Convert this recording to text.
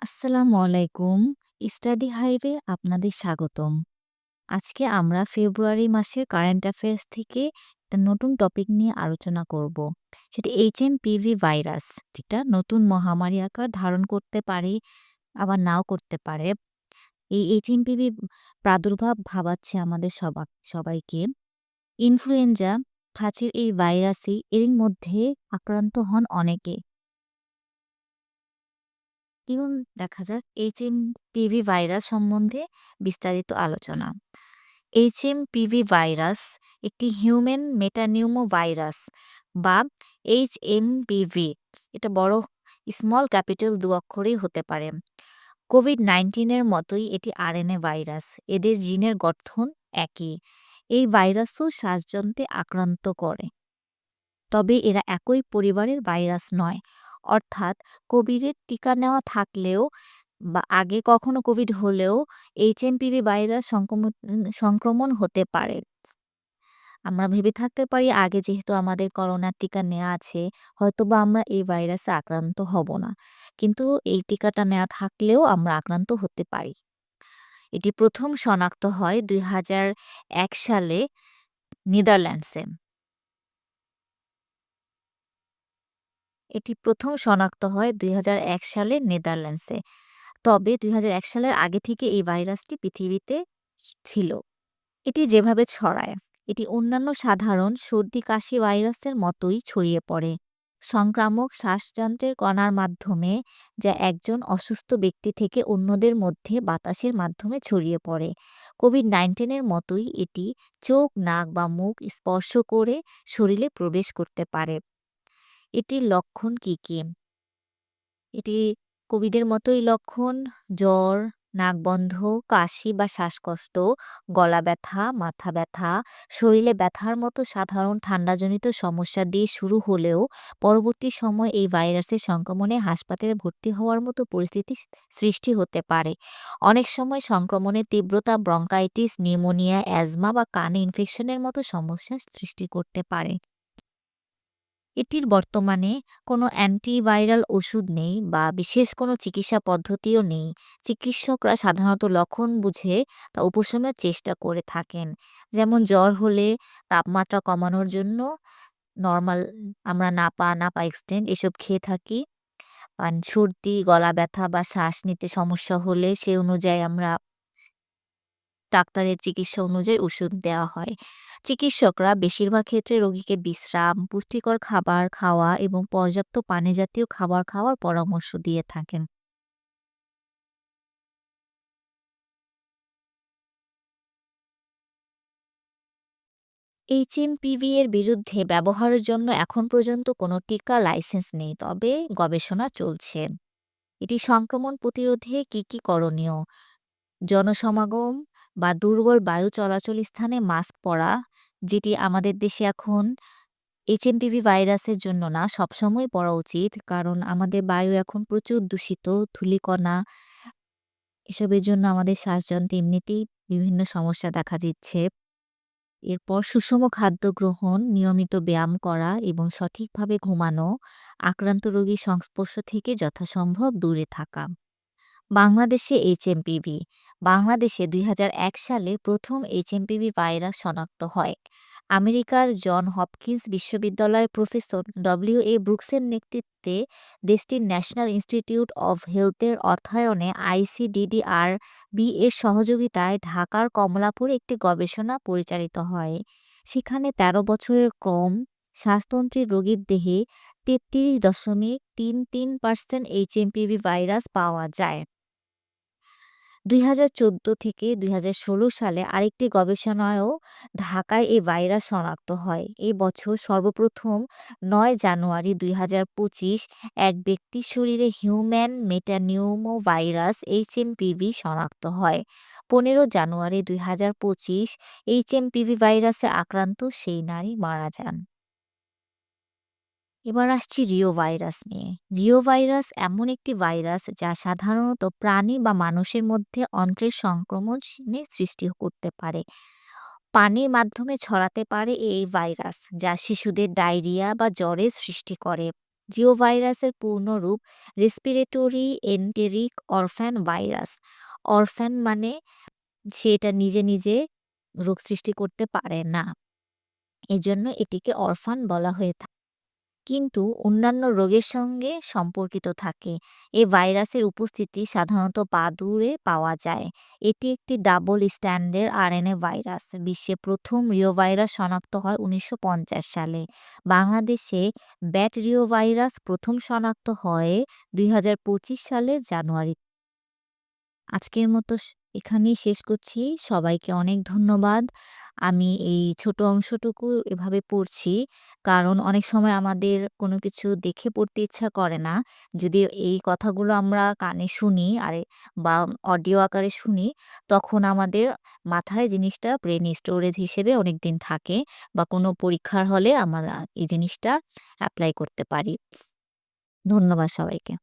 আসসালামু আলাইকুম। স্টাডি হাইভে আপনাদের স্বাগতম। আজকে আমরা ফেব্রুয়ারি মাসের কারেন্ট অ্যাফেয়ার্স থেকে একটা নতুন টপিক নিয়ে আলোচনা করব। সেটা এইচএমপিভি ভাইরাস, যেটা নতুন মহামারী আকার ধারণ করতে পারে, আবার নাও করতে পারে। এই এইচএমপিভি প্রাদুর্ভাব ভাবাচ্ছে আমাদের সবাইকে। ইনফ্লুয়েঞ্জা খাঁচির এই ভাইরাসই এর মধ্যে আক্রান্ত হন অনেকে। এখন দেখা যাক এইচএমপিভি ভাইরাস সম্বন্ধে বিস্তারিত আলোচনা। এইচএমপিভি ভাইরাস একটি হিউম্যান মেটানিউমো ভাইরাস বা এইচএমপিভি। এটা বড় স্মল ক্যাপিটাল দু অক্ষরেই হতে পারে। কোভিড-19 এর মতোই এটি আরএনএ ভাইরাস। এদের জিনের গঠন একই। এই ভাইরাসও শ্বাসযন্ত্রে আক্রান্ত করে। তবে এরা একই পরিবারের ভাইরাস নয়। অর্থাৎ কোভিডের টিকা নেওয়া থাকলেও বা আগে কখনো কোভিড হলেও এইচএমপিভি ভাইরাস সংক্রমণ হতে পারে। আমরা ভেবে থাকতে পারি আগে যেহেতু আমাদের করোনার টিকা নেওয়া আছে, হয়তোবা আমরা এই ভাইরাসে আক্রান্ত হব না। কিন্তু এই টিকাটা নেওয়া থাকলেও আমরা আক্রান্ত হতে পারি। এটি প্রথম শনাক্ত হয় ২০০১ সালে নেদারল্যান্ডসে। এটি প্রথম শনাক্ত হয় ২০০১ সালে নেদারল্যান্ডসে। তবে ২০০১ সালের আগে থেকে এই ভাইরাসটি পৃথিবীতে ছিল। এটি যেভাবে ছড়ায়, এটি অন্যান্য সাধারণ সর্দি-কাশি ভাইরাসের মতোই ছড়িয়ে পড়ে। সংক্রামক শ্বাসযন্ত্রের কণার মাধ্যমে, যা একজন অসুস্থ ব্যক্তি থেকে অন্যদের মধ্যে বাতাসের মাধ্যমে ছড়িয়ে পড়ে। কোভিড-19 এর মতোই এটি চোখ, নাক বা মুখ স্পর্শ করে শরীরে প্রবেশ করতে পারে। এটির লক্ষণ কী, কী? এটি কোভিডের মতোই লক্ষণ: জ্বর, নাক বন্ধ, কাশি বা শ্বাসকষ্ট, গলা ব্যথা, মাথা ব্যথা, শরীরে ব্যথার মতো সাধারণ ঠান্ডাজনিত সমস্যা দিয়ে শুরু হলেও পরবর্তী সময়ে এই ভাইরাসের সংক্রমণে হাসপাতালে ভর্তি হওয়ার মতো পরিস্থিতি সৃষ্টি হতে পারে। অনেক সময় সংক্রমণের তীব্রতা ব্রঙ্কাইটিস, নিউমোনিয়া, অ্যাজমা বা কানে ইনফেকশনের মতো সমস্যার সৃষ্টি করতে পারে। এটির বর্তমানে কোনো অ্যান্টিভাইরাল ওষুধ নেই বা বিশেষ কোনো চিকিৎসা পদ্ধতিও নেই। চিকিৎসকরা সাধারণত লক্ষণ বুঝে তা উপশমের চেষ্টা করে থাকেন। যেমন জ্বর হলে তাপমাত্রা কমানোর জন্য নরমাল আমরা নাপা এক্সটেন্ড এসব খেয়ে থাকি। সর্দি, গলা ব্যথা বা শ্বাস নিতে সমস্যা হলে সে অনুযায়ী আমরা ডাক্তারের চিকিৎসা অনুযায়ী ওষুধ দেওয়া হয়। চিকিৎসকরা বেশিরভাগ ক্ষেত্রে রোগীকে বিশ্রাম, পুষ্টিকর খাবার খাওয়া এবং পর্যাপ্ত পানি জাতীয় খাবার খাওয়ার পরামর্শ দিয়ে থাকেন। এইচএমপিভি এর বিরুদ্ধে ব্যবহারের জন্য এখন পর্যন্ত কোনো টিকা লাইসেন্স নেই, তবে গবেষণা চলছে। এটি সংক্রমণ প্রতিরোধে কী, কী করণীয়? জনসমাগম বা দুর্বল বায়ু চলাচল স্থানে মাস্ক পরা, যেটি আমাদের দেশে এখন এইচএমপিভি ভাইরাসের জন্য না, সবসময় পড়া উচিত। কারণ আমাদের বায়ু এখন প্রচুর দূষিত, ধূলিকণা, এসবের জন্য আমাদের শ্বাসযন্ত্রে এমনিতেই বিভিন্ন সমস্যা দেখা দিচ্ছে। এরপর সুষম খাদ্য গ্রহণ, নিয়মিত ব্যায়াম করা এবং সঠিকভাবে ঘুমানো, আক্রান্ত রোগীর সংস্পর্শ থেকে যথাসম্ভব দূরে থাকা। বাংলাদেশে এইচএমপিভি। বাংলাদেশে ২০০১ সালে প্রথম এইচএমপিভি ভাইরাস শনাক্ত হয়। আমেরিকার জন হপকিন্স বিশ্ববিদ্যালয়ের প্রফেসর ডব্লিউ.এ. ব্রুকসের নেতৃত্বে দেশটির ন্যাশনাল ইনস্টিটিউট অব হেলথের অর্থায়নে আইসিডিডিআর-বি এর সহযোগিতায় ঢাকার কমলাপুরে একটি গবেষণা পরিচালিত হয়। সেখানে ১৩ বছরের কম শ্বাসতন্ত্রের রোগীর দেহে ৩৩.৩৩% এইচএমপিভি ভাইরাস পাওয়া যায়। ২০১৪ থেকে ২০১৬ সালে আরেকটি গবেষণায়ও ঢাকায় এই ভাইরাস শনাক্ত হয়। এ বছর সর্বপ্রথম ৯ জানুয়ারি ২০২৫ এক ব্যক্তির শরীরে হিউম্যান মেটানিউমো ভাইরাস এইচএমপিভি শনাক্ত হয়। ১৫ জানুয়ারি ২০২৫ এইচএমপিভি ভাইরাসে আক্রান্ত সেই নারী মারা যান। এবার আসছি রিও ভাইরাস নিয়ে। রিও ভাইরাস এমন একটি ভাইরাস যা সাধারণত প্রাণী বা মানুষের মধ্যে অন্ত্রের সংক্রমণের সৃষ্টি করতে পারে। পানির মাধ্যমে ছড়াতে পারে এই ভাইরাস, যা শিশুদের ডায়রিয়া বা জ্বরের সৃষ্টি করে। জিওভাইরাসের পূর্ণরূপ respiratory enteric orphan virus. Orphan মানে সে এটা নিজে রোগ সৃষ্টি করতে পারে না। এজন্য এটিকে অরফান বলা হয়ে থাকে। কিন্তু অন্যান্য রোগের সঙ্গে সম্পর্কিত থাকে। এ ভাইরাসের উপস্থিতি সাধারণত বাদুড়ে পাওয়া যায়। এটি একটি ডাবল স্ট্যান্ডার্ড আরএনএ ভাইরাস। বিশ্বে প্রথম রিওভাইরাস শনাক্ত হয় ১৯৫০ সালে। বাংলাদেশে ব্যাট রিওভাইরাস প্রথম শনাক্ত হয় ২০২৫ সালের জানুয়ারি। আজকের মতো এখানেই শেষ করছি। সবাইকে অনেক ধন্যবাদ। আমি এই ছোট অংশটুকু এভাবে পড়ছি। কারণ অনেক সময় আমাদের কোনো কিছু দেখে পড়তে ইচ্ছা করে না। যদি এই কথাগুলো আমরা কানে শুনি বা অডিও আকারে শুনি, তখন আমাদের মাথায় জিনিসটা ব্রেইন স্টোরেজ হিসেবে অনেকদিন থাকে বা কোনো পরীক্ষার হলে আমরা এই জিনিসটা এপ্লাই করতে পারি। ধন্যবাদ সবাইকে।